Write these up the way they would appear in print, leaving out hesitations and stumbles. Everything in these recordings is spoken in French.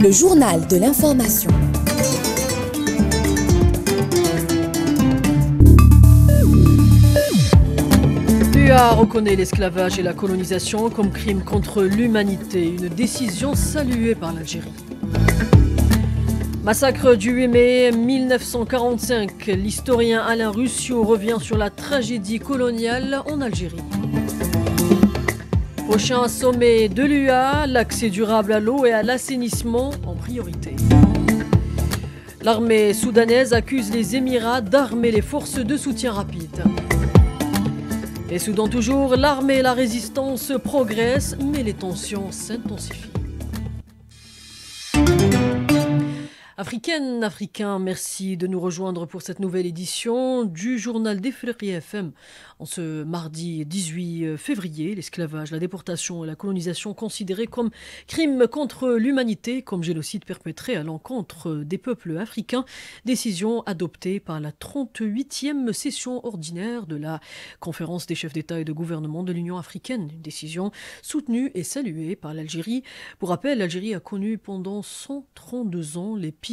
Le journal de l'information. L'UA reconnaît l'esclavage et la colonisation comme crime contre l'humanité, une décision saluée par l'Algérie. Massacre du 8 mai 1945, l'historien Alain Ruscio revient sur la tragédie coloniale en Algérie. Prochain sommet de l'UA, l'accès durable à l'eau et à l'assainissement en priorité. L'armée soudanaise accuse les Émirats d'armer les forces de soutien rapide. Et Soudan toujours, l'armée et la résistance progressent, mais les tensions s'intensifient. Africains, merci de nous rejoindre pour cette nouvelle édition du journal d'Ifriqiya FM. En ce mardi 18 février, l'esclavage, la déportation et la colonisation considérés comme crimes contre l'humanité, comme génocide perpétré à l'encontre des peuples africains. Décision adoptée par la 38e session ordinaire de la conférence des chefs d'État et de gouvernement de l'Union africaine. Une décision soutenue et saluée par l'Algérie. Pour rappel, l'Algérie a connu pendant 132 ans les pires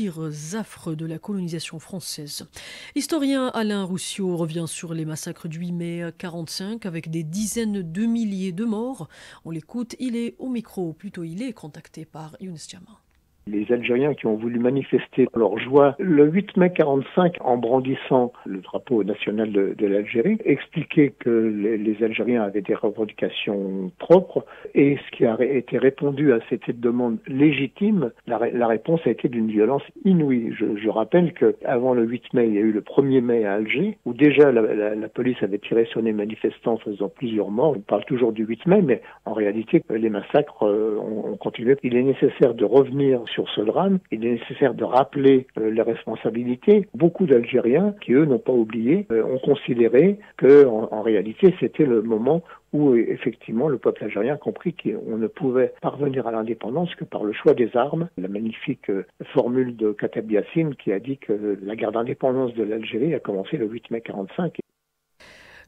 affres de la colonisation française. L'historien Alain Ruscio revient sur les massacres du 8 mai 1945 avec des dizaines de milliers de morts. On l'écoute, il est au micro, plutôt il est contacté par Younes Djama. Les Algériens qui ont voulu manifester leur joie le 8 mai 1945 en brandissant le drapeau national de l'Algérie expliquaient que les Algériens avaient des revendications propres et ce qui a été répondu à cette demande légitime, la réponse a été d'une violence inouïe. Je rappelle qu'avant le 8 mai, il y a eu le 1er mai à Alger où déjà la police avait tiré sur les manifestants faisant plusieurs morts. On parle toujours du 8 mai, mais en réalité, les massacres ont continué. Il est nécessaire de revenir sur ce drame, il est nécessaire de rappeler les responsabilités. Beaucoup d'Algériens, qui eux n'ont pas oublié, ont considéré que en réalité c'était le moment où effectivement le peuple algérien a compris qu'on ne pouvait parvenir à l'indépendance que par le choix des armes. La magnifique formule de Khattab Yassine qui a dit que la guerre d'indépendance de l'Algérie a commencé le 8 mai 1945.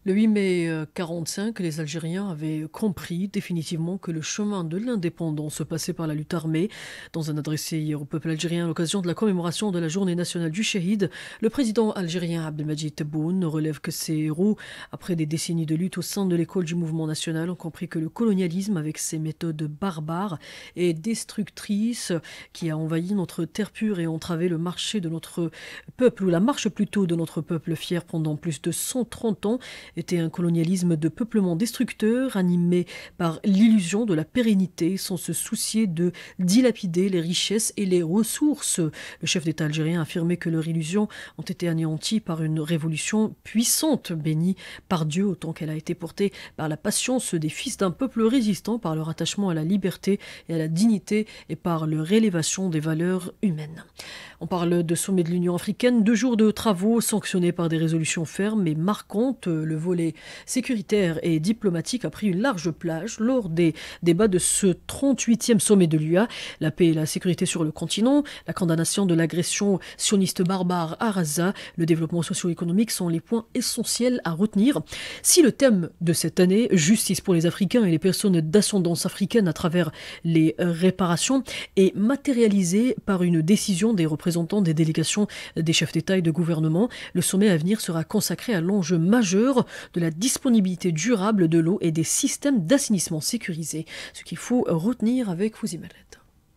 Le 8 mai 1945, les Algériens avaient compris définitivement que le chemin de l'indépendance passait par la lutte armée. Dans un adressé hier au peuple algérien à l'occasion de la commémoration de la journée nationale du Shahid, le président algérien Abdelmadjid Tebboune relève que ces héros, après des décennies de lutte au sein de l'école du mouvement national, ont compris que le colonialisme, avec ses méthodes barbares et destructrices, qui a envahi notre terre pure et entravé le marché de notre peuple, ou la marche plutôt de notre peuple fier pendant plus de 130 ans, était un colonialisme de peuplement destructeur, animé par l'illusion de la pérennité, sans se soucier de dilapider les richesses et les ressources. Le chef d'État algérien a affirmé que leurs illusions ont été anéanties par une révolution puissante, bénie par Dieu, autant qu'elle a été portée par la patience des fils d'un peuple résistant, par leur attachement à la liberté et à la dignité et par leur élévation des valeurs humaines. On parle de sommet de l'Union africaine, 2 jours de travaux sanctionnés par des résolutions fermes et marquantes. Le volet sécuritaire et diplomatique a pris une large plage lors des débats de ce 38e sommet de l'UA. La paix et la sécurité sur le continent, la condamnation de l'agression sioniste barbare à Gaza, le développement socio-économique sont les points essentiels à retenir. Si le thème de cette année, justice pour les Africains et les personnes d'ascendance africaine à travers les réparations, est matérialisé par une décision des représentants des délégations des chefs d'État et de gouvernement, le sommet à venir sera consacré à l'enjeu majeur de la disponibilité durable de l'eau et des systèmes d'assainissement sécurisés. Ce qu'il faut retenir avec Fouzi Mallet.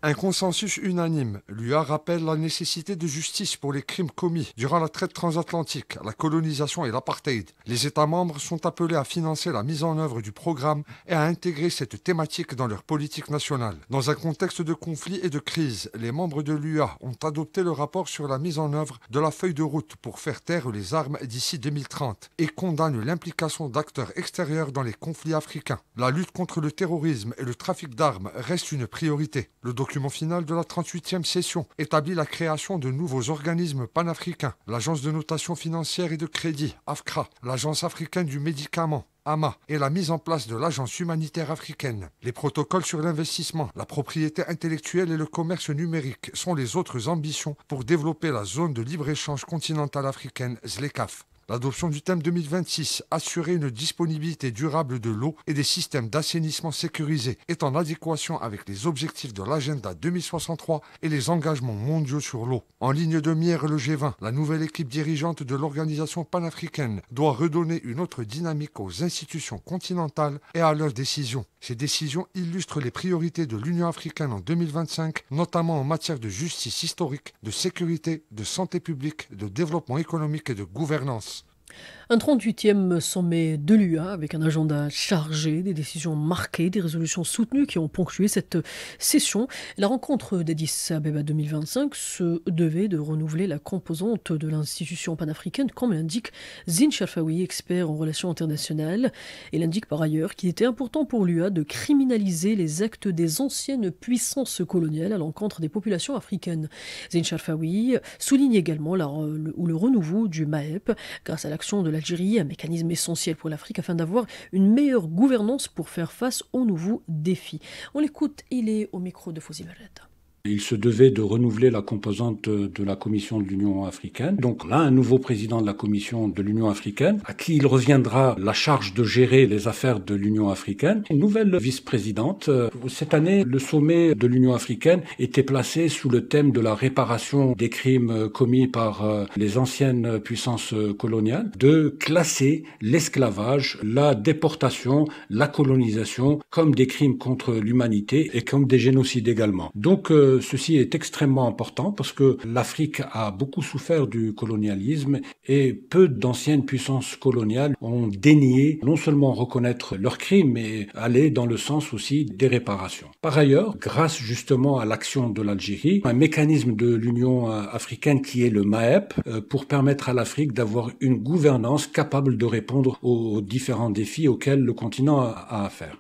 Un consensus unanime. L'UA rappelle la nécessité de justice pour les crimes commis durant la traite transatlantique, la colonisation et l'apartheid. Les États membres sont appelés à financer la mise en œuvre du programme et à intégrer cette thématique dans leur politique nationale. Dans un contexte de conflit et de crise, les membres de l'UA ont adopté le rapport sur la mise en œuvre de la feuille de route pour faire taire les armes d'ici 2030 et condamnent l'implication d'acteurs extérieurs dans les conflits africains. La lutte contre le terrorisme et le trafic d'armes reste une priorité. Le document final de la 38e session établit la création de nouveaux organismes panafricains, l'Agence de notation financière et de crédit, AFCRA, l'Agence africaine du médicament, AMA, et la mise en place de l'Agence humanitaire africaine. Les protocoles sur l'investissement, la propriété intellectuelle et le commerce numérique sont les autres ambitions pour développer la zone de libre-échange continentale africaine, ZLECAf. L'adoption du thème 2026, assurer une disponibilité durable de l'eau et des systèmes d'assainissement sécurisés, est en adéquation avec les objectifs de l'agenda 2063 et les engagements mondiaux sur l'eau. En ligne de mire, le G20, la nouvelle équipe dirigeante de l'organisation panafricaine, doit redonner une autre dynamique aux institutions continentales et à leurs décisions. Ces décisions illustrent les priorités de l'Union africaine en 2025, notamment en matière de justice historique, de sécurité, de santé publique, de développement économique et de gouvernance. Un 38e sommet de l'UA avec un agenda chargé, des décisions marquées, des résolutions soutenues qui ont ponctué cette session. La rencontre d'Addis Abeba 2025 se devait de renouveler la composante de l'institution panafricaine, comme l'indique Zine Cherfaoui, expert en relations internationales. Il indique par ailleurs qu'il était important pour l'UA de criminaliser les actes des anciennes puissances coloniales à l'encontre des populations africaines. Zine Cherfaoui souligne également le renouveau du MAEP grâce à l'action de l'Algérie, un mécanisme essentiel pour l'Afrique afin d'avoir une meilleure gouvernance pour faire face aux nouveaux défis. On l'écoute, il est au micro de Fawzi Merreta. Il se devait de renouveler la composante de la Commission de l'Union africaine. Donc là, un nouveau président de la Commission de l'Union africaine, à qui il reviendra la charge de gérer les affaires de l'Union africaine. Une nouvelle vice-présidente. Cette année, le sommet de l'Union africaine était placé sous le thème de la réparation des crimes commis par les anciennes puissances coloniales, de classer l'esclavage, la déportation, la colonisation comme des crimes contre l'humanité et comme des génocides également. Donc, ceci est extrêmement important parce que l'Afrique a beaucoup souffert du colonialisme et peu d'anciennes puissances coloniales ont dénié non seulement reconnaître leurs crimes, mais aller dans le sens aussi des réparations. Par ailleurs, grâce justement à l'action de l'Algérie, un mécanisme de l'Union africaine qui est le MAEP pour permettre à l'Afrique d'avoir une gouvernance capable de répondre aux différents défis auxquels le continent a affaire.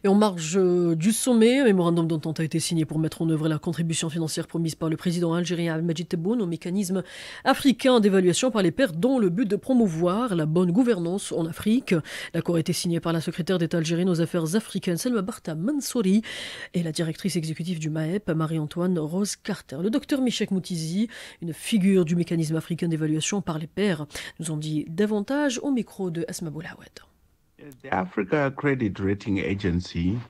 Et en marge du sommet, un mémorandum d'entente a été signé pour mettre en œuvre la contribution financière promise par le président algérien Al-Majid Tebboune au mécanisme africain d'évaluation par les pairs dans le but de promouvoir la bonne gouvernance en Afrique. L'accord a été signé par la secrétaire d'État algérienne aux affaires africaines Selma Barta Mansouri et la directrice exécutive du MAEP Marie-Antoine Rose Carter. Le docteur Michek Moutizi, une figure du mécanisme africain d'évaluation par les pairs, nous en dit davantage au micro de Asma Boulawed.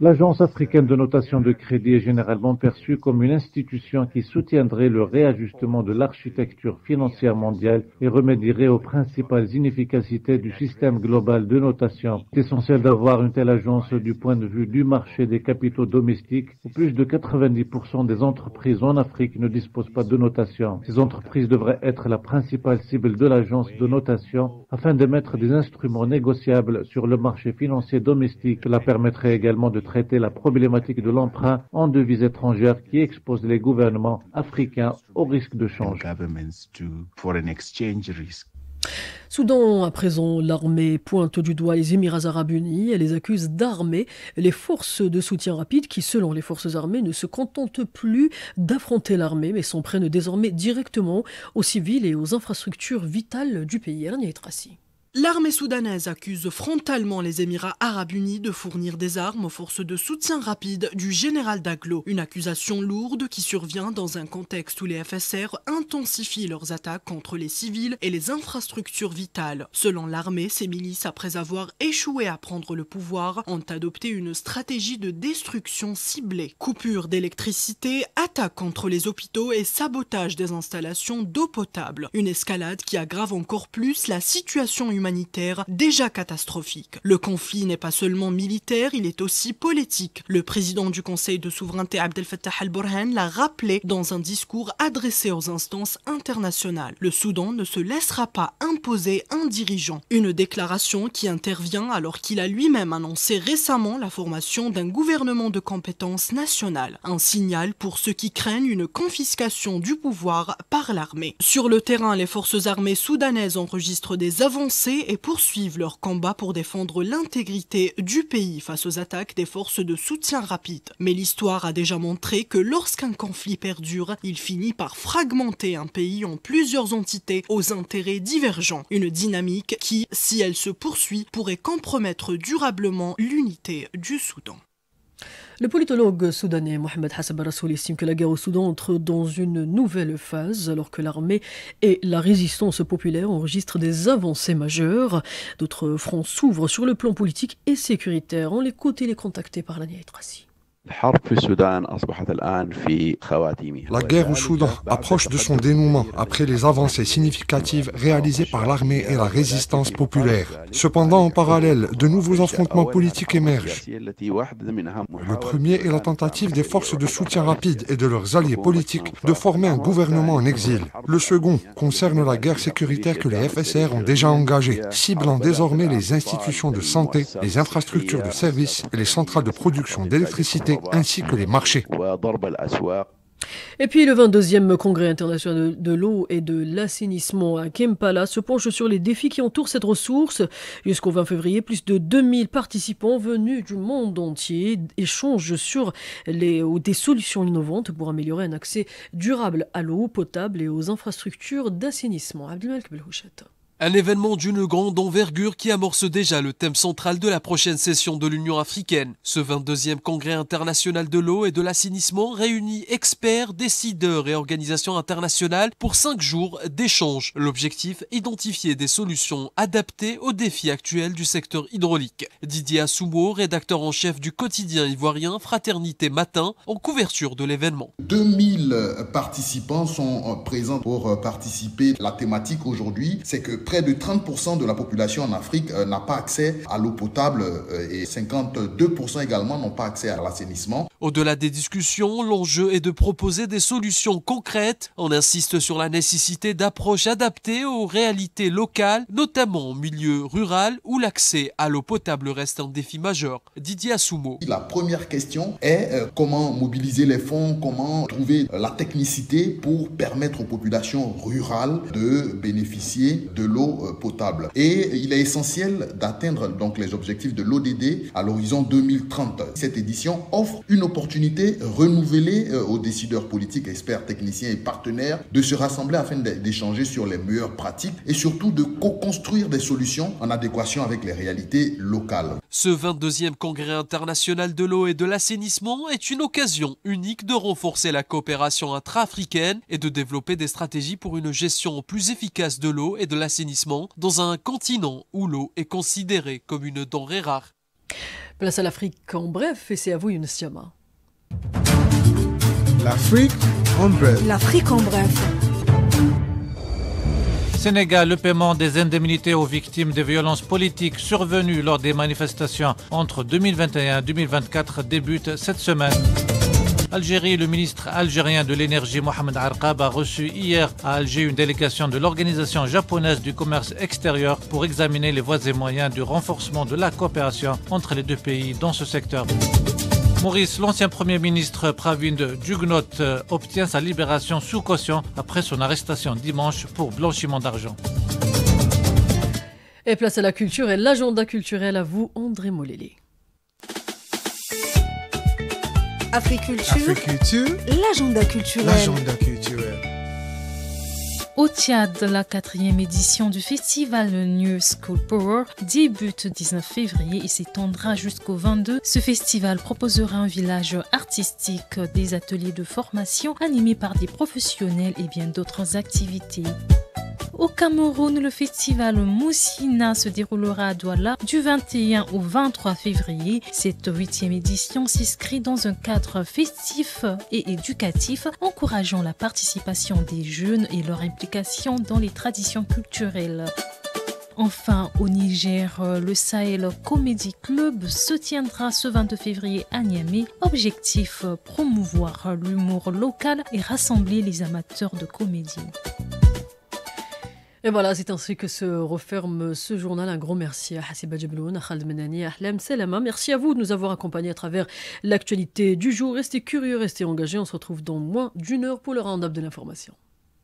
L'Agence africaine de notation de crédit est généralement perçue comme une institution qui soutiendrait le réajustement de l'architecture financière mondiale et remédierait aux principales inefficacités du système global de notation. C'est essentiel d'avoir une telle agence du point de vue du marché des capitaux domestiques où plus de 90% des entreprises en Afrique ne disposent pas de notation. Ces entreprises devraient être la principale cible de l'agence de notation afin d'émettre des instruments négociables sur le marché financier domestique. Cela permettrait également de traiter la problématique de l'emprunt en devises étrangères qui expose les gouvernements africains au risque de change. Soudan, à présent, l'armée pointe du doigt les Émirats arabes unis et les accuse d'armer les forces de soutien rapide qui, selon les forces armées, ne se contentent plus d'affronter l'armée mais s'en prennent désormais directement aux civils et aux infrastructures vitales du pays. Ernie Tracy. L'armée soudanaise accuse frontalement les Émirats arabes unis de fournir des armes aux forces de soutien rapide du général Daglo. Une accusation lourde qui survient dans un contexte où les FSR intensifient leurs attaques contre les civils et les infrastructures vitales. Selon l'armée, ces milices, après avoir échoué à prendre le pouvoir, ont adopté une stratégie de destruction ciblée. Coupure d'électricité, attaques contre les hôpitaux et sabotage des installations d'eau potable. Une escalade qui aggrave encore plus la situation humanitaire déjà catastrophique. Le conflit n'est pas seulement militaire, il est aussi politique. Le président du Conseil de souveraineté Abdel Fattah al-Burhan l'a rappelé dans un discours adressé aux instances internationales. Le Soudan ne se laissera pas imposer un dirigeant. Une déclaration qui intervient alors qu'il a lui-même annoncé récemment la formation d'un gouvernement de compétences nationales. Un signal pour ceux qui craignent une confiscation du pouvoir par l'armée. Sur le terrain, les forces armées soudanaises enregistrent des avancées et poursuivent leur combat pour défendre l'intégrité du pays face aux attaques des forces de soutien rapide. Mais l'histoire a déjà montré que lorsqu'un conflit perdure, il finit par fragmenter un pays en plusieurs entités aux intérêts divergents. Une dynamique qui, si elle se poursuit, pourrait compromettre durablement l'unité du Soudan. Le politologue soudanais Mohamed Hassab Rassoul estime que la guerre au Soudan entre dans une nouvelle phase alors que l'armée et la résistance populaire enregistrent des avancées majeures. D'autres fronts s'ouvrent sur le plan politique et sécuritaire. On l'écoute, il est contacté par Lania Etrassi. La guerre au Soudan approche de son dénouement après les avancées significatives réalisées par l'armée et la résistance populaire. Cependant, en parallèle, de nouveaux affrontements politiques émergent. Le premier est la tentative des forces de soutien rapide et de leurs alliés politiques de former un gouvernement en exil. Le second concerne la guerre sécuritaire que les FSR ont déjà engagée, ciblant désormais les institutions de santé, les infrastructures de services et les centrales de production d'électricité ainsi que les marchés. Et puis le 22e congrès international de l'eau et de l'assainissement à Kampala se penche sur les défis qui entourent cette ressource. Jusqu'au 20 février, plus de 2000 participants venus du monde entier échangent sur des solutions innovantes pour améliorer un accès durable à l'eau potable et aux infrastructures d'assainissement. Abdelmalek Belhouchet. Un événement d'une grande envergure qui amorce déjà le thème central de la prochaine session de l'Union africaine. Ce 22e congrès international de l'eau et de l'assainissement réunit experts, décideurs et organisations internationales pour 5 jours d'échanges. L'objectif, identifier des solutions adaptées aux défis actuels du secteur hydraulique. Didier Assoumo, rédacteur en chef du quotidien ivoirien Fraternité Matin, en couverture de l'événement. 2000 participants sont présents pour participer. La thématique aujourd'hui, c'est que près de 30% de la population en Afrique n'a pas accès à l'eau potable et 52% également n'ont pas accès à l'assainissement. Au-delà des discussions, l'enjeu est de proposer des solutions concrètes. On insiste sur la nécessité d'approches adaptées aux réalités locales, notamment en milieu rural où l'accès à l'eau potable reste un défi majeur. Didier Assoumo. La première question est comment mobiliser les fonds, comment trouver la technicité pour permettre aux populations rurales de bénéficier de l'eau potable. Et il est essentiel d'atteindre donc les objectifs de l'ODD à l'horizon 2030. Cette édition offre une opportunité renouvelée aux décideurs politiques, experts, techniciens et partenaires de se rassembler afin d'échanger sur les meilleures pratiques et surtout de co-construire des solutions en adéquation avec les réalités locales. Ce 22e congrès international de l'eau et de l'assainissement est une occasion unique de renforcer la coopération intra-africaine et de développer des stratégies pour une gestion plus efficace de l'eau et de l'assainissement dans un continent où l'eau est considérée comme une denrée rare. Place à l'Afrique en bref, et c'est à vous Younous Siama. L'Afrique en bref. L'Afrique en bref. Sénégal, le paiement des indemnités aux victimes des violences politiques survenues lors des manifestations entre 2021 et 2024 débute cette semaine. Algérie, le ministre algérien de l'énergie Mohamed Arqab a reçu hier à Alger une délégation de l'Organisation japonaise du commerce extérieur pour examiner les voies et moyens du renforcement de la coopération entre les deux pays dans ce secteur. Maurice, l'ancien Premier ministre Pravind Jugnauth obtient sa libération sous caution après son arrestation dimanche pour blanchiment d'argent. Et place à la culture et l'agenda culturel, à vous André Molélé. Africulture, l'agenda culturel. Au Tchad, la 4e édition du festival New School Power débute le 19 février et s'étendra jusqu'au 22. Ce festival proposera un village artistique, des ateliers de formation animés par des professionnels et bien d'autres activités. Au Cameroun, le festival Moussina se déroulera à Douala du 21 au 23 février. Cette 8e édition s'inscrit dans un cadre festif et éducatif, encourageant la participation des jeunes et leur implication dans les traditions culturelles. Enfin, au Niger, le Sahel Comedy Club se tiendra ce 22 février à Niamey. Objectif, promouvoir l'humour local et rassembler les amateurs de comédie. Et voilà, c'est ainsi que se referme ce journal. Un gros merci à Hassiba Jebloun, à Khaled Menani, à Ahlem Selama. Merci à vous de nous avoir accompagnés à travers l'actualité du jour. Restez curieux, restez engagés. On se retrouve dans moins d'1 heure pour le round-up de l'information.